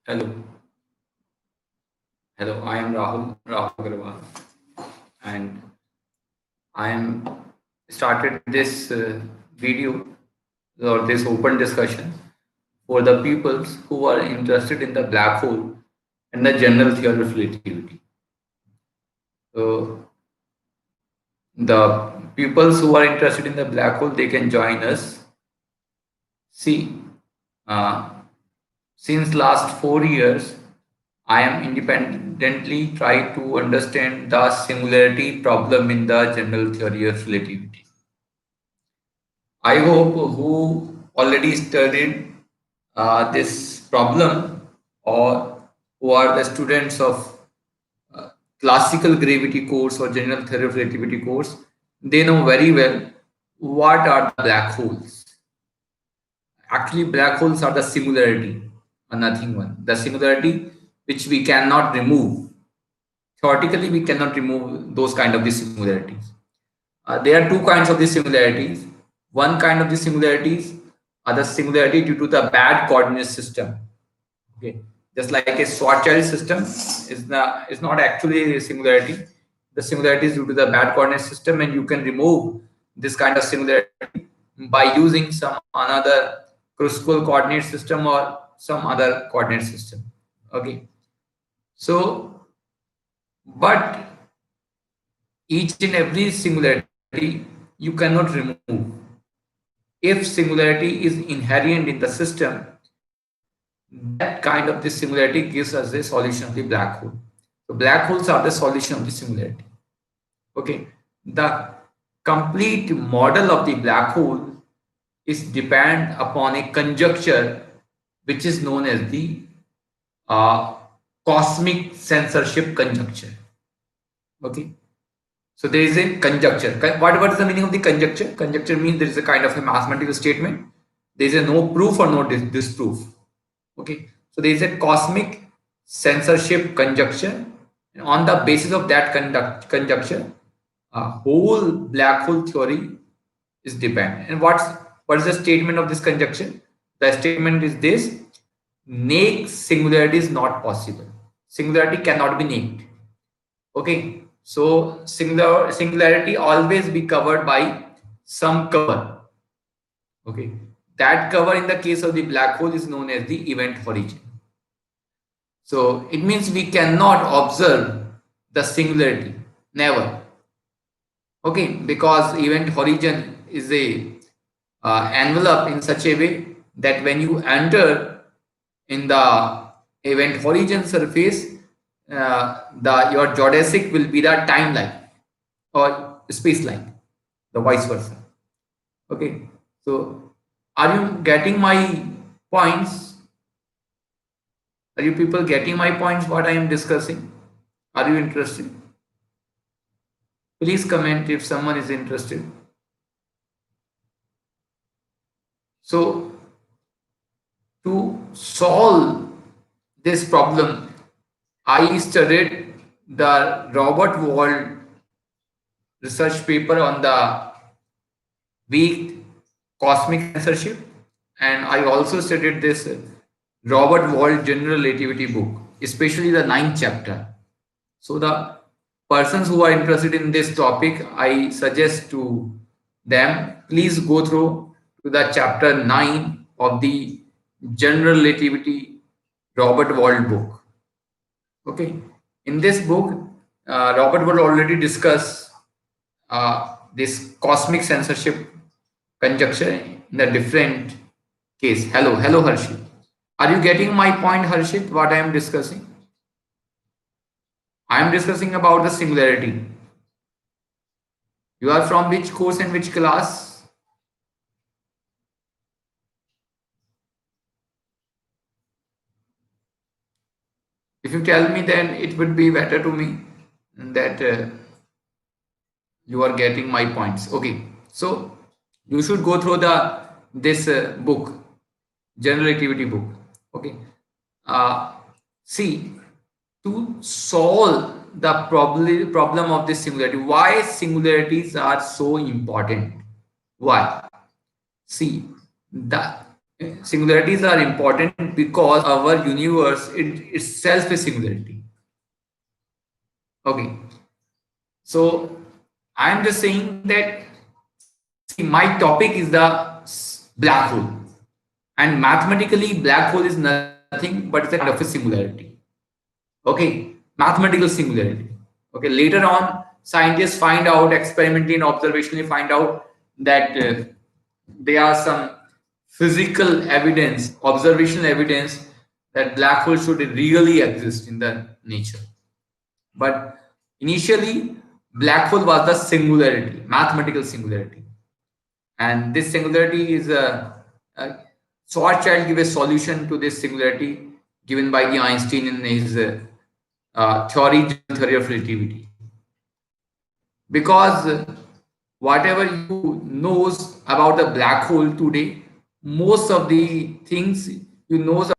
Hello, hello. I am Rahul Agarwal, and I am started this video or this open discussion for the peoples who are interested in the black hole and the general theory of relativity. So the peoples who are interested in the black hole, they can join us. See, uh, since last 4 years, I am independently trying to understand the singularity problem in the general theory of relativity. I hope who already studied this problem or who are the students of uh, classical gravity course or general theory of relativity course, they know very well what are the black holes. Actually, black holes are the singularity, nothing one. The singularity which we cannot remove. Theoretically, we cannot remove those kind of the similarities. There are two kinds of the similarities. One kind of the similarities are the similarity due to the bad coordinate system. Okay, just like a Schwarzschild system is not actually a similarity. The similarity is due to the bad coordinate system, and you can remove this kind of similarity by using some another Kruskal coordinate system or some other coordinate system. Okay, so but each and every singularity you cannot remove. If singularity is inherent in the system, that kind of this similarity gives us the solution of the black hole. So black holes are the solution of the similarity. Okay, the complete model of the black hole is depend upon a conjecture which is known as the uh, cosmic censorship conjecture. Okay, so there is a conjecture. What is the meaning of the conjecture? Conjecture means there is a kind of a mathematical statement. There is a no proof or no disproof. Okay, so there is a cosmic censorship conjecture. And on the basis of that conjecture, a whole black hole theory is depend. And what is the statement of this conjecture? The statement is this: naked singularity is not possible. Singularity cannot be naked. Okay, so singularity always be covered by some cover. Okay, that cover in the case of the black hole is known as the event horizon. So it means we cannot observe the singularity, never. Okay, because event horizon is a envelope in such a way that when you enter in the event horizon surface, the your geodesic will be the timeline or space line, the vice versa. Okay, so are you getting my points? Are you people getting my points? What I am discussing? Are you interested? Please comment if someone is interested. So to solve this problem, I studied the Robert Wald research paper on the weak cosmic censorship, and I also studied this Robert Wald general relativity book, especially the ninth chapter. So the persons who are interested in this topic, I suggest to them, please go through to the chapter 9 of the general relativity Robert Wald book. Okay, in this book, Robert Wald already discussed this cosmic censorship conjecture in the different case. Hello, Harshit. Are you getting my point, Harshit? What I am discussing? I am discussing about the singularity. You are from which course and which class? If you tell me, then it would be better to me that you are getting my points. Okay, so you should go through the this book, general relativity book. Okay, uh, see, to solve the problem of this singularity, why singularities are so important? Why? See, the Singularities are important because our universe itself is singularity. Okay, so I'm just saying that, see, my topic is the black hole, and mathematically, black hole is nothing but it's a kind of a singularity. Okay, mathematical singularity. Okay, later on, scientists find out experimentally and observationally find out that there are some physical evidence, observational evidence that black holes should really exist in the nature. But initially, black hole was the singularity, mathematical singularity, and this singularity is a Schwarzschild give a solution to this singularity given by the Einstein in his theory, general theory of relativity. Because whatever you knows about the black hole today, most of the things you knows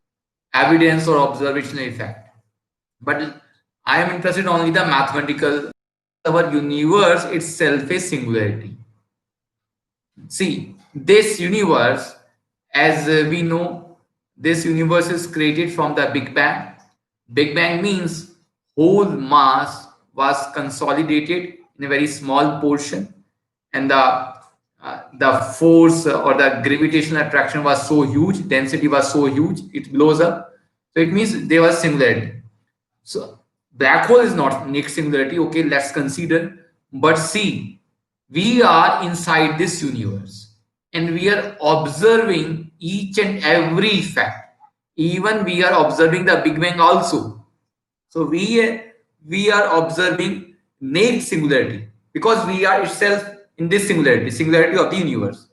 evidence or observational effect. But I am interested only the mathematical. Our universe itself is singularity. See, this universe, as we know, this universe is created from the Big Bang. Big Bang means whole mass was consolidated in a very small portion, and the force or the gravitational attraction was so huge, density was so huge, it blows up. So it means there was singularity. So black hole is not next singularity. Okay, let's consider. But see, we are inside this universe and we are observing each and every fact. Even we are observing the Big Bang also. So we are observing naked singularity because we are itself in this singularity of the universe.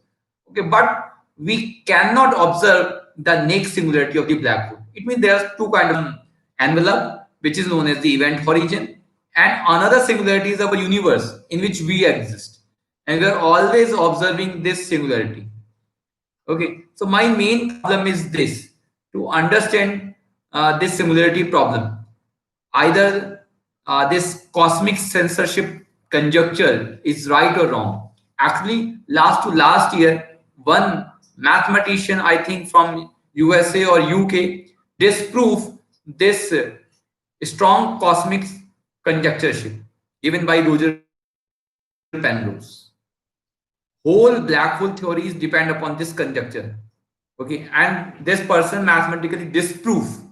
Okay, but we cannot observe the naked singularity of the black hole. It means there are two kind of envelope, which is known as the event horizon, and another singularity is our universe in which we exist, and we are always observing this singularity. Okay, so my main problem is this: to understand this singularity problem. Either this cosmic censorship conjecture is right or wrong. Actually, last to last year, one mathematician, I think from USA or UK, disproved this strong cosmic conjecture given by Roger Penrose. Whole black hole theories depend upon this conjecture. Okay, and this person mathematically disproved.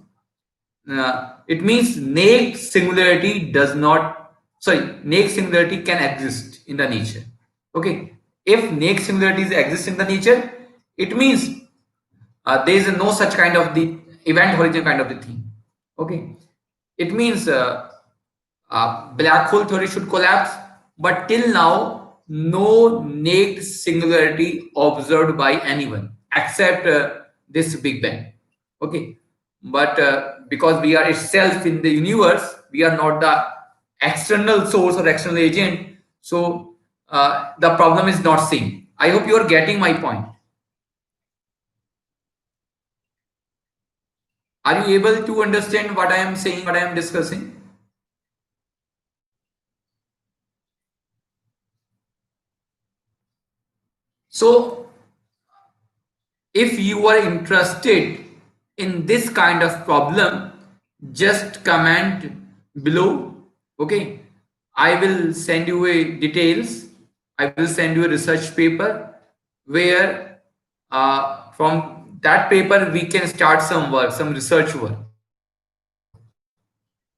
It means naked singularity does not, sorry, naked singularity can exist in the nature. Okay, if naked singularities exist in the nature, it means there is no such kind of the event horizon kind of the thing. Okay, it means black hole theory should collapse, but till now, no naked singularity observed by anyone except this Big Bang. Okay, but because we are itself in the universe, we are not the external source or external agent. So the problem is not same. I hope you are getting my point. Are you able to understand what I am saying, what I am discussing? So if you are interested in this kind of problem, just comment below. Okay, I will send you a details. I will send you a research paper where from that paper we can start some work, some research work,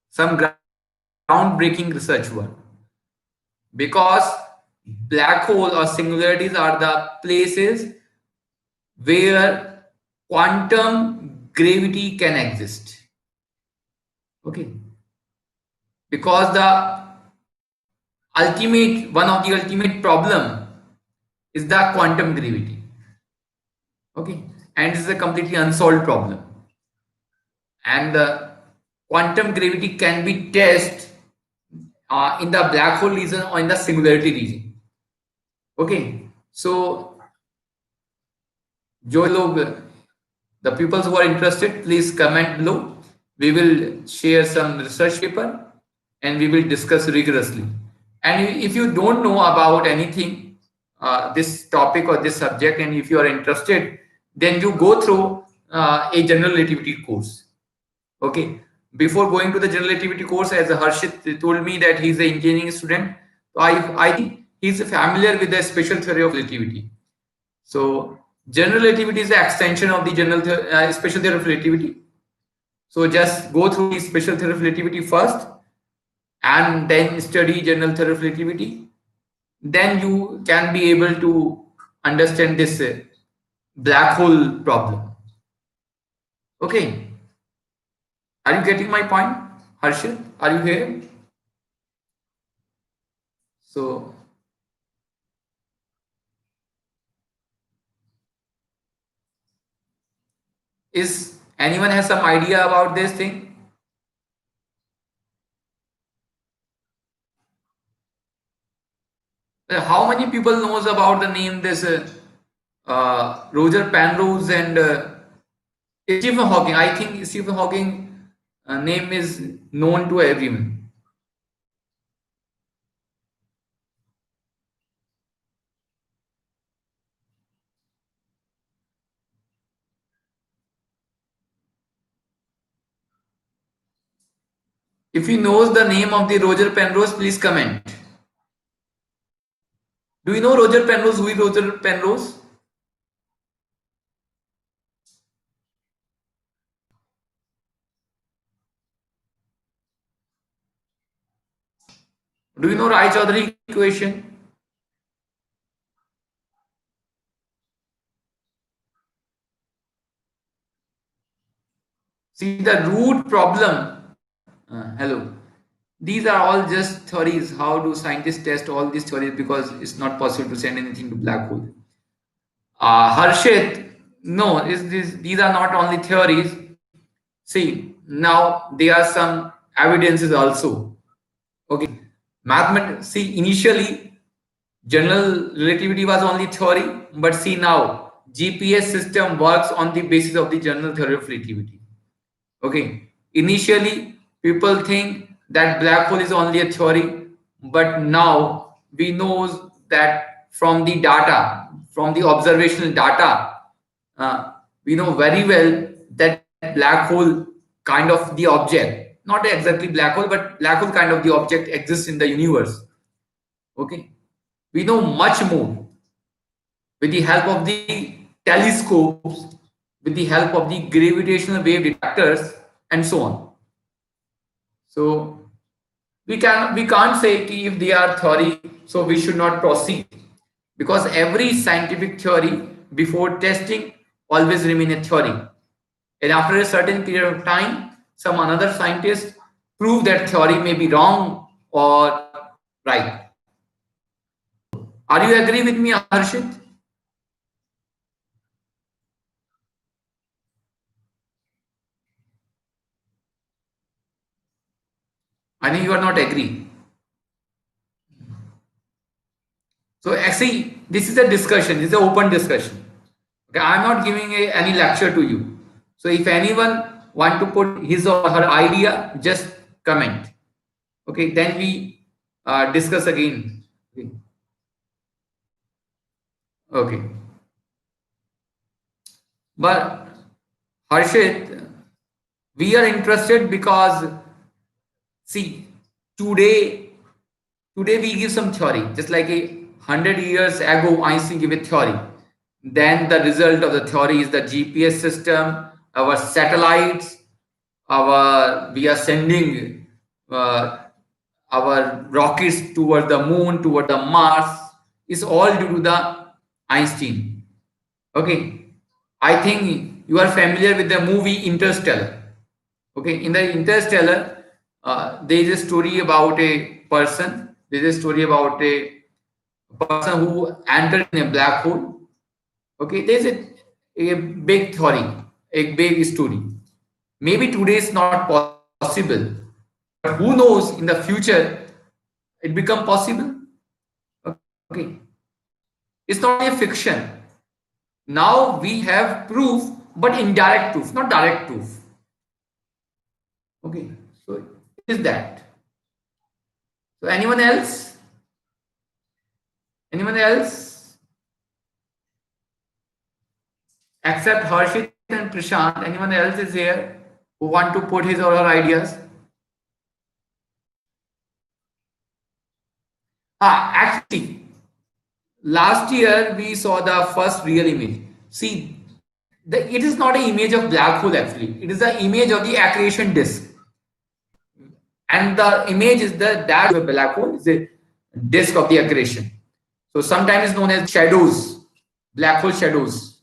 some groundbreaking research work. Because black hole or singularities are the places where quantum gravity can exist. Okay, because the ultimate, one of the ultimate problem is the quantum gravity. Okay, and this is a completely unsolved problem, and the quantum gravity can be tested in the black hole region or in the singularity region. Okay, so जो लोग, the people who are interested, please comment below. We will share some research paper and we will discuss rigorously. And if you don't know about anything, this topic or this subject, and if you are interested, then you go through a general relativity course. Okay, before going to the general relativity course, as Harshit told me that he's an engineering student, so I think he's familiar with the special theory of relativity. So general relativity is the extension of the special theory of relativity. So just go through the special theory of relativity first, and then study general theory of relativity. Then you can be able to understand this black hole problem. Okay, are you getting my point, Harshit? Are you here? So is anyone has some idea about this thing? How many people knows about the name this Roger Penrose and Stephen Hawking? I think Stephen Hawking name is known to everyone. If you knows the name of the Roger Penrose, please comment. Do you know Roger Penrose? Who is Roger Penrose? Do you know Rai Chaudhary equation? See the root problem. Hello. These are all just theories. How do scientists test all these theories? Because it's not possible to send anything to black hole. Harshit, no, these are not only theories. See, now there are some evidences also. Okay, mathematics. See, initially general relativity was only theory, but see now GPS system works on the basis of the general theory of relativity. Okay, initially people think that black hole is only a theory, but now we know that from the data, from the observational data, we know very well that black hole kind of the object, not exactly black hole, but black hole kind of the object exists in the universe. Okay, we know much more with the help of the telescopes, with the help of the gravitational wave detectors, and so on. So we can't say ki if they are theory, so we should not proceed, because every scientific theory before testing always remain a theory, and after a certain period of time, some another scientist prove that theory may be wrong or right. Are you agree with me, Harshit? I think you are not agree. So actually, this is a discussion. This is an open discussion. Okay, I'm not giving any lecture to you. So if anyone want to put his or her idea, just comment. Okay, then we discuss again. Okay. Okay. But Harshit, we are interested because see today we give some theory, just like 100 years ago Einstein gave a theory. Then the result of the theory is the GPS system, our satellites, our we are sending uh, our rockets toward the moon, toward the Mars, is all due to the Einstein. Okay, I think you are familiar with the movie Interstellar. Okay, in the Interstellar, there is a story about a person. There is a story about a person who entered in a black hole. Okay, there is a big theory, a big story. Maybe today is not possible, but who knows in the future it become possible. Okay, it's not a fiction. Now we have proof, but indirect proof, not direct proof. Okay, so is that. So anyone else? Anyone else? Except Harshit and Prashant, anyone else is here who want to put his or her ideas? Actually, last year we saw the first real image. See, it is not an image of black hole actually. It is the image of the accretion disk. And the image is the dash of a black hole is a disk of the accretion. So sometimes known as shadows, black hole shadows,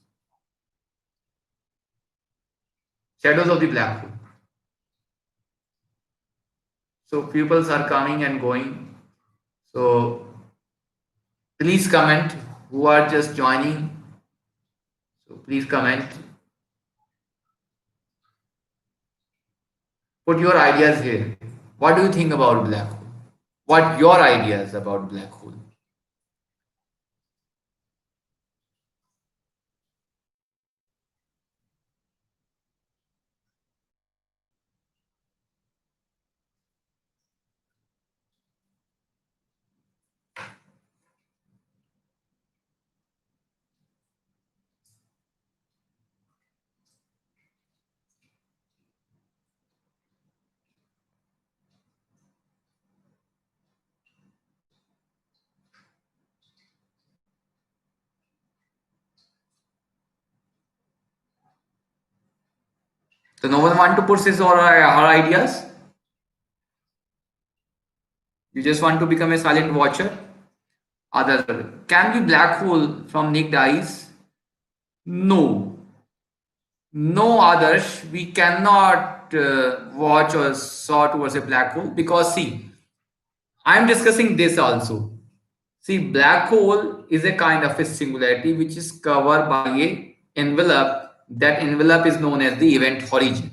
shadows of the black hole. So pupils are coming and going. So please comment who are just joining. So please comment. Put your ideas here. What do you think about black hole? What your ideas about black hole? So no one want to put his or her ideas. You just want to become a silent watcher. Other can be black hole from naked eyes. No, no others. We cannot watch or saw towards a black hole because see, I am discussing this also. See, black hole is a kind of a singularity which is covered by a envelope. That envelope is known as the event horizon.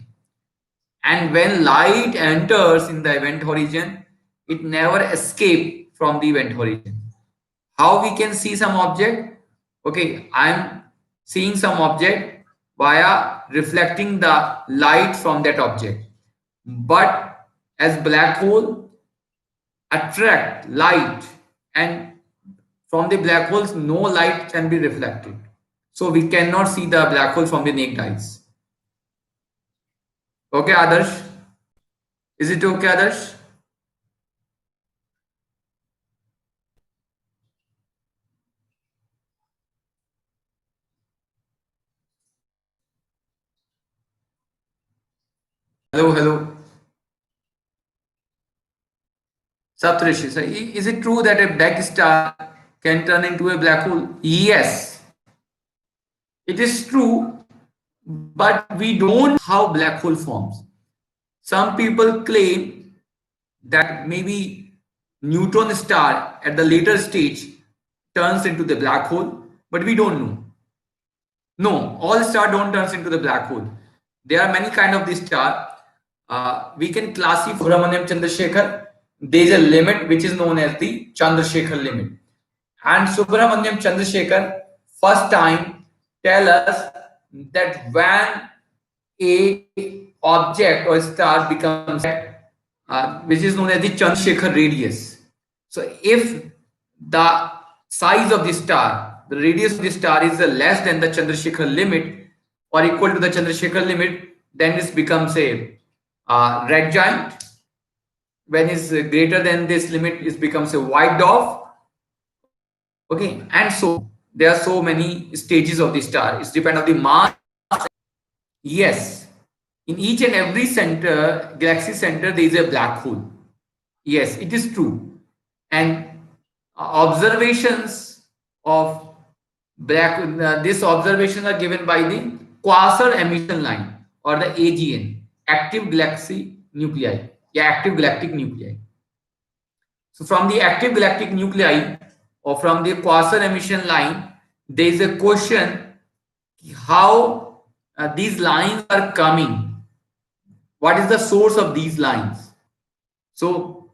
And when light enters in the event horizon, it never escapes from the event horizon. How we can see some object? Okay, I'm seeing some object via reflecting the light from that object. But as black hole attract light, and from the black holes no light can be reflected, so we cannot see the black hole from the naked eyes. Okay, Adarsh, is it okay, Adarsh? Hello, hello. Saptarishi, so is it true that a black star can turn into a black hole? Yes, it is true, but we don't how black hole forms. Some people claim that maybe neutron star at the later stage turns into the black hole, but we don't know. No, all star don't turns into the black hole. There are many kind of this star. We can classify Subramaniam Chandrasekhar. There is a limit which is known as the Chandrasekhar limit. And Subramaniam Chandrasekhar first time tell us that when a object or star becomes which is known as the Chandrasekhar radius. So if the size of the star, the radius of the star is less than the Chandrasekhar limit or equal to the Chandrasekhar limit, then it becomes a red giant. When it's greater than this limit, it becomes a white dwarf. Okay, and so there are so many stages of the star. It's depend on the mass. Yes, in each and every center, galaxy center, there is a black hole. Yes, it is true. And observations of black, these observations are given by the quasar emission line or the AGN, active galaxy nuclei. Yeah, active galactic nuclei. So from the active galactic nuclei or from the quasar emission line, there is a question how these lines are coming. What is the source of these lines? So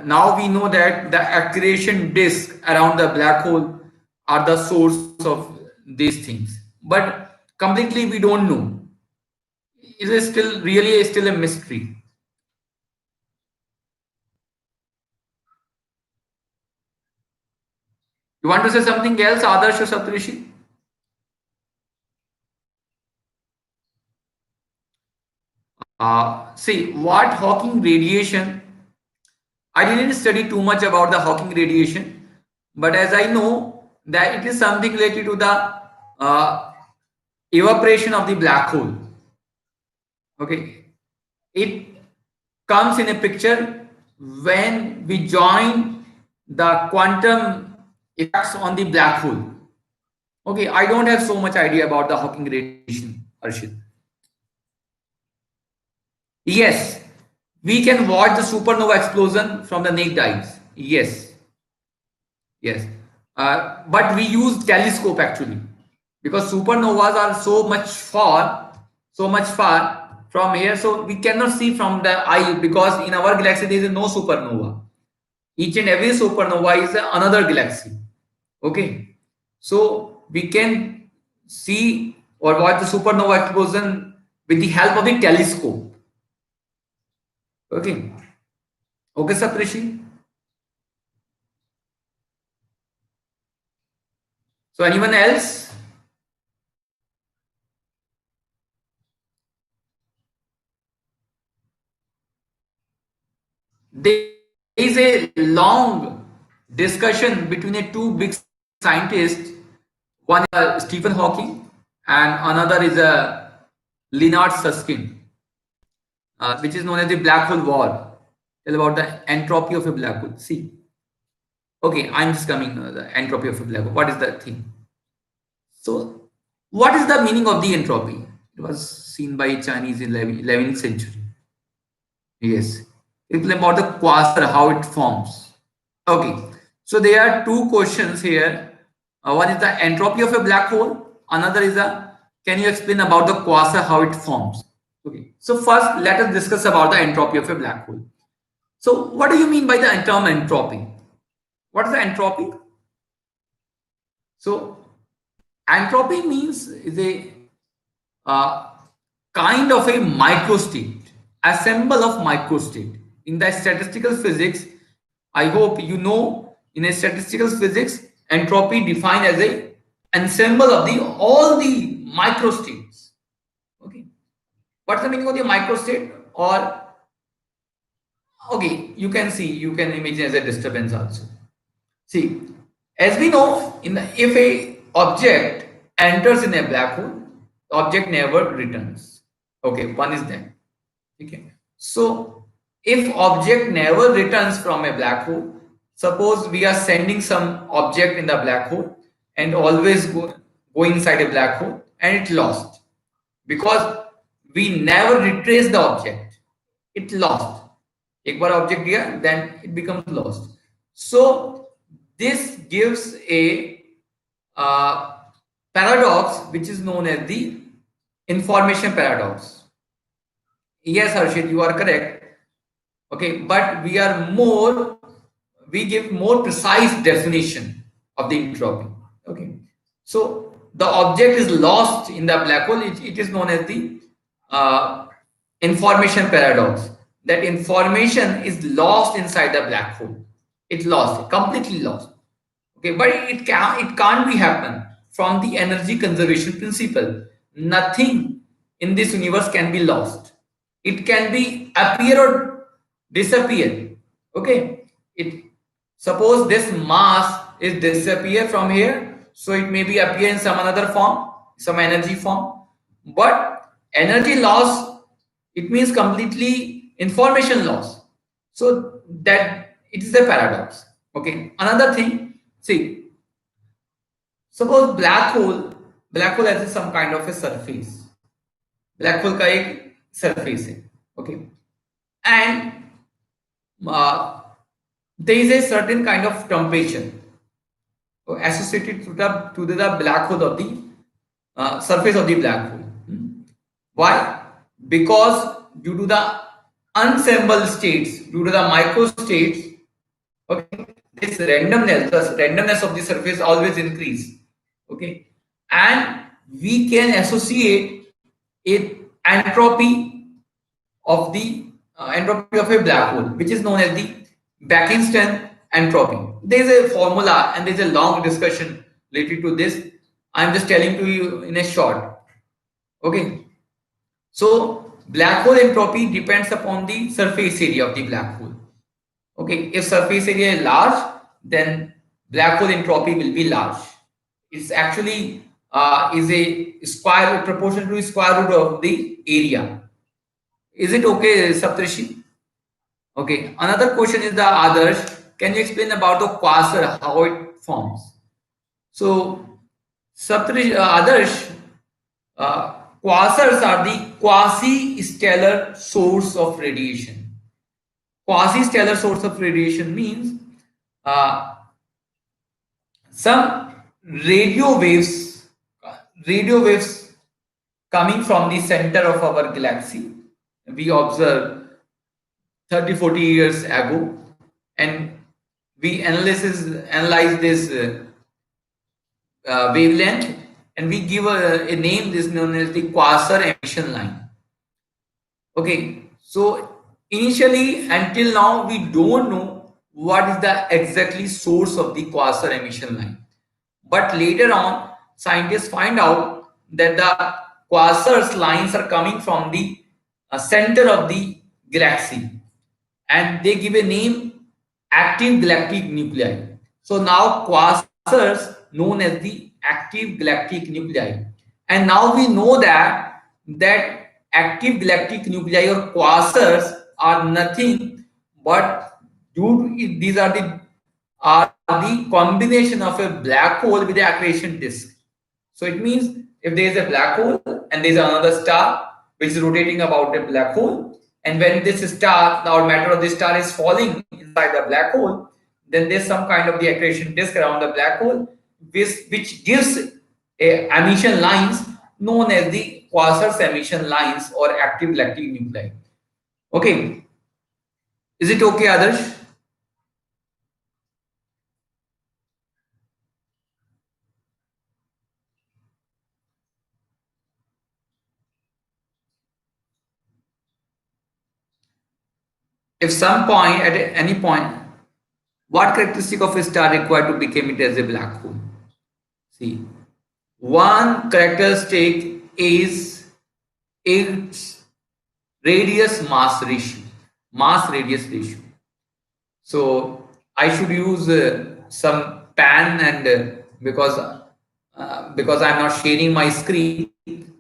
now we know that the accretion disk around the black hole are the source of these things, but completely we don't know. It is still really still a mystery. You want to say something else, Adarsh or Saptarishi? See what Hawking radiation. I didn't study too much about the Hawking radiation, but as I know that it is something related to the evaporation of the black hole. Okay, it comes in a picture when we join the quantum effects on the black hole. Okay, I don't have so much idea about the Hawking radiation, Arshit. Yes, we can watch the supernova explosion from the naked eyes. Yes, yes. But we use telescope actually because supernovas are so much far from here, so we cannot see from the eye because in our galaxy there is no supernova. Each and every supernova is another galaxy. Okay, so we can see or watch the supernova explosion with the help of the telescope. Okay, okay, Saprishi. So anyone else? There is a long discussion between the two big scientists. One is Stephen Hawking, and another is Leonard Susskind, which is known as the black hole war. Tell about the entropy of a black hole. See, okay, I'm just coming the entropy of a black hole. What is the thing? So, what is the meaning of the entropy? It was seen by Chinese in 11th century. Yes, it's about the quasar, how it forms. Okay, so there are two questions here. One is the entropy of a black hole. Another is the can you explain about the quasar, how it forms? Okay, so first let us discuss about the entropy of a black hole. So what do you mean by the term entropy? What is the entropy? So entropy means is a uh, kind of a microstate, a symbol of microstate. In the statistical physics, I hope you know in a statistical physics, entropy defined as a ensemble of the all the microstates. Okay, what's the meaning of the microstate? Or okay, you can see, you can imagine as a disturbance also. See, as we know, if a object enters in a black hole, the object never returns. Okay, one is that. Okay. So if object never returns from a black hole, suppose we are sending some object in the black hole and always go inside a black hole and it lost because we never retrace the object. It lost. एक बार object गया, then it becomes lost. So this gives a paradox which is known as the information paradox. Yes, Harshit, you are correct. Okay, but we give more precise definition of the entropy. Okay, so the object is lost in the black hole. It is known as the uh, information paradox. That information is lost inside the black hole. It's lost, completely lost. Okay, but it can't be happen from the energy conservation principle. Nothing in this universe can be lost. It can be appear or disappear. Okay, it suppose this mass is disappear from here, so it may be appear in some another form, some energy form. But energy loss, it means completely information loss. So that it is a paradox. Okay, another thing. See, suppose black hole has some kind of a surface. Black hole का एक surface है. Okay, and there is a certain kind of temperature associated to the black hole of the surface of the black hole. Why? Because due to the unassembled states, due to the microstates, okay, the randomness of the surface always increase. Okay, and we can associate it entropy of the entropy of a black hole, which is known as the Bekenstein entropy. There is a formula and there is a long discussion related to this. I am just telling to you in a short. Okay, so black hole entropy depends upon the surface area of the black hole. Okay, if surface area is large, then black hole entropy will be large. It's actually is a square proportion to square root of the area. Is it okay, Saptarshi? Okay. Another question is the others. Can you explain about the quasar, how it forms? So, Saptarshi, others, quasars are the quasi-stellar source of radiation. Quasi-stellar source of radiation means uh, some radio waves, radio waves coming from the center of our galaxy. We observe 30, 40 years ago, and we analyze this wavelength, and we give a name, this known as the quasar emission line. Okay, so initially until now we don't know what is the exactly source of the quasar emission line, but later on scientists find out that the quasars lines are coming from the center of the galaxy, and they give a name, active galactic nuclei. So now quasars known as the active galactic nuclei, and now we know that active galactic nuclei or quasars are nothing but these are the combination of a black hole with an accretion disk. So it means if there is a black hole and there is another star which is rotating about a black hole, and when this star or matter of this star is falling inside the black hole, then there's some kind of the accretion disk around the black hole, which gives emission lines known as the quasars emission lines or active galactic nuclei. Okay, is it okay, Adarsh? If some point at any point, what characteristic of a star required to become it as a black hole? See, one characteristic is its radius mass ratio, mass radius ratio. So I should use some pen, and because I'm not sharing my screen,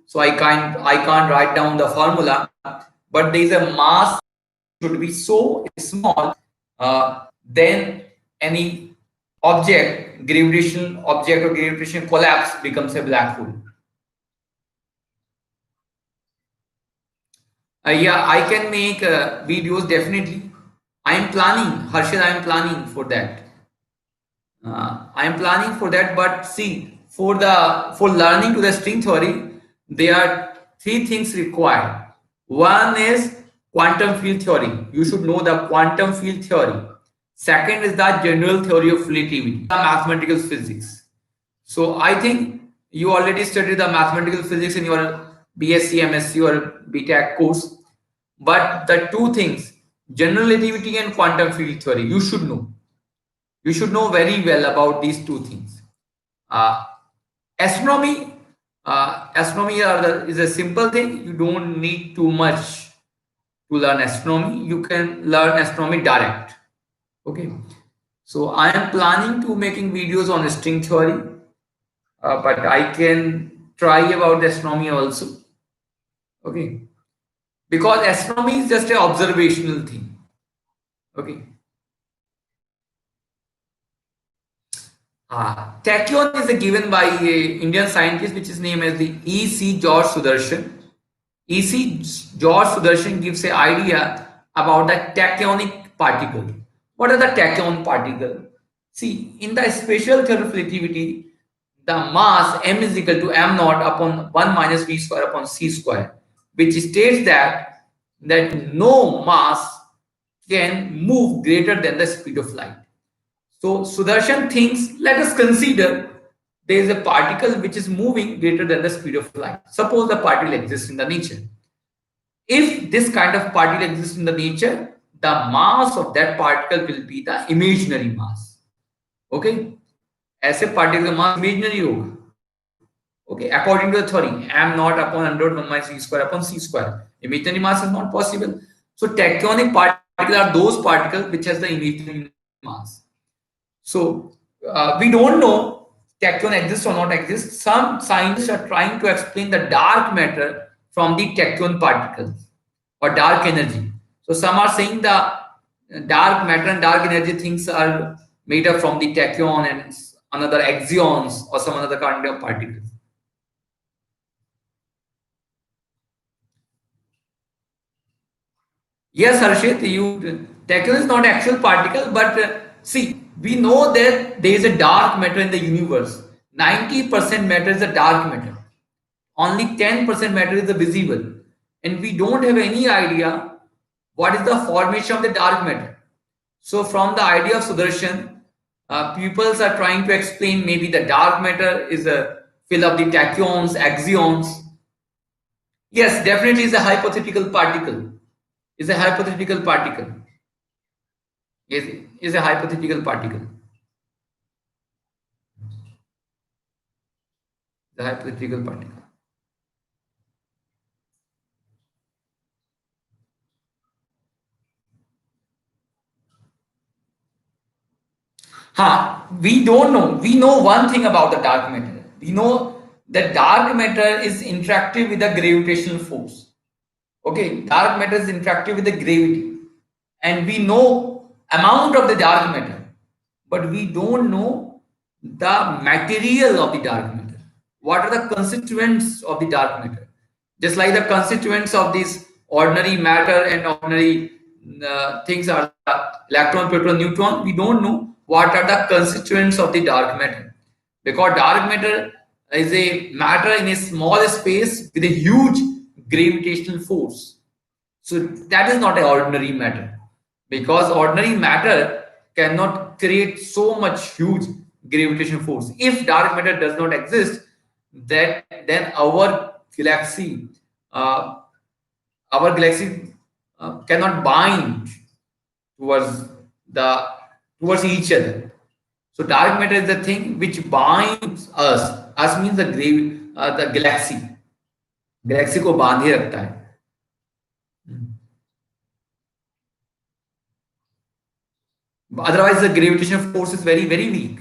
so I can't write down the formula. But there is a mass should be so small, then any object or gravitational collapse becomes a black hole. Yeah, I can make videos definitely. I am planning, Harshad, I am planning for that. I am planning for that. But see, for learning to the string theory, there are three things required. One is quantum field theory. You should know the quantum field theory. Second is the general theory of relativity, mathematical physics. So I think you already studied the mathematical physics in your BSc, MSc, or BTech course. But the two things, general relativity and quantum field theory, you should know. You should know very well about these two things. Uh, astronomy, is a simple thing. You don't need too much to learn astronomy. You can learn astronomy direct. Okay. So I am planning to making videos on string theory, but I can try about astronomy also. Okay. Because astronomy is just an observational thing. Okay. Tachyon is given by a Indian scientist which is named as the E.C. George Sudarshan. E.C. George Sudarshan gives an idea about the tachyonic particle. What are the tachyon particle? See, in the special theory of relativity, the mass m is equal to m naught upon 1 minus v square upon c square, which states that no mass can move greater than the speed of light. So Sudarshan thinks, let us consider there is a particle which is moving greater than the speed of light. Suppose the particle exists in the nature. If this kind of particle exists in the nature, the mass of that particle will be the imaginary mass. Okay? ऐसे particle का mass imaginary होगा. Okay, according to the theory, m naught upon under root 1 minus c square upon c square. Imaginary mass is not possible. So tachyonic particles are those particles which has the imaginary mass. So we don't know tachyon exists or not exists. Some scientists are trying to explain the dark matter from the tachyon particles or dark energy. So some are saying the dark matter and dark energy things are made up from the tachyon and another axions or some other kind of particles. Yes, Harshit, you tachyon is not actual particle, but see, we know that there is a dark matter in the universe. 90% matter is a dark matter. Only 10% matter is the visible. And we don't have any idea what is the formation of the dark matter. So from the idea of Sudarshan, pupils are trying to explain maybe the dark matter is a fill of the tachyons, axions. Yes, definitely is a hypothetical particle. Is a hypothetical particle. Is a hypothetical particle. The hypothetical particle. We don't know. We know one thing about the dark matter. We know that dark matter is interactive with the gravitational force. Okay, dark matter is interactive with the gravity, and we know amount of the dark matter, but we don't know the material of the dark matter. What are the constituents of the dark matter? Just like the constituents of this ordinary matter and ordinary things are electron, proton, neutron, we don't know what are the constituents of the dark matter, because dark matter is a matter in a small space with a huge gravitational force. So that is not an ordinary matter, because ordinary matter cannot create so much huge gravitational force. If dark matter does not exist, that then uh, our galaxy cannot bind towards the towards each other. So dark matter is the thing which binds us. Us means the galaxy. Galaxy को बांधे रखता है. Otherwise, the gravitational force is very, very weak.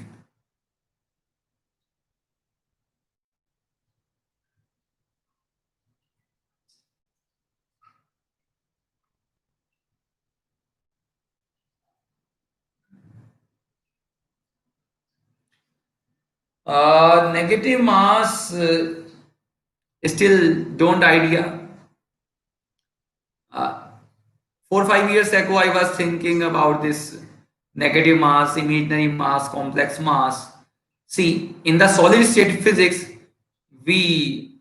Negative mass, still don't idea. 4 5 years ago, I was thinking about this negative mass, imaginary mass, complex mass. See, in the solid state physics, we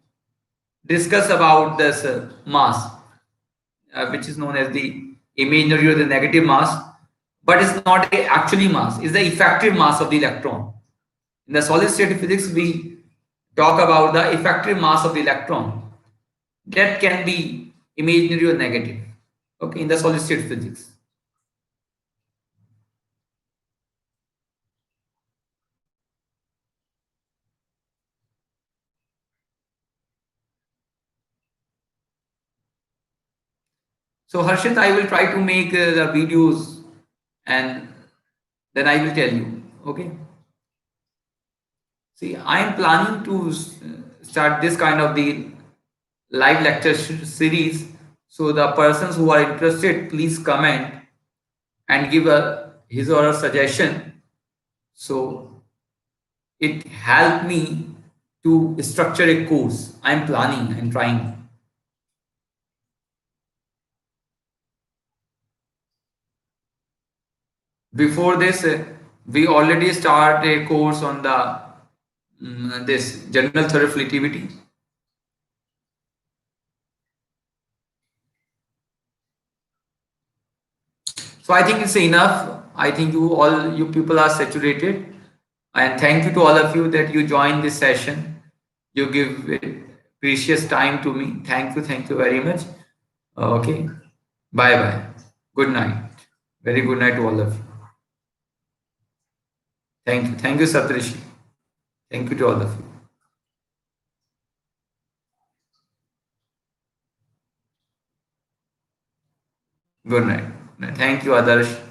discuss about this mass, which is known as the imaginary or the negative mass, but it's not a actually mass, it's the effective mass of the electron. In the solid state physics, we talk about the effective mass of the electron. That can be imaginary or negative. Okay, in the solid state physics. So Harshit, I will try to make the videos and then I will tell you. Okay. See, I am planning to start this kind of the live lecture series. So the persons who are interested, please comment and give his or her suggestion. So it helped me to structure a course. I'm planning, I'm trying. Before this, we already start a course on the this general theory of relativity. So I think it's enough. I think you people are saturated, and thank you to all of you that you joined this session. You give precious time to me. Thank you very much. Okay, bye bye. Good night. Very good night to all of you. Thank you, Saptrishi. Thank you to all of you. Good night. Thank you, Adarsh.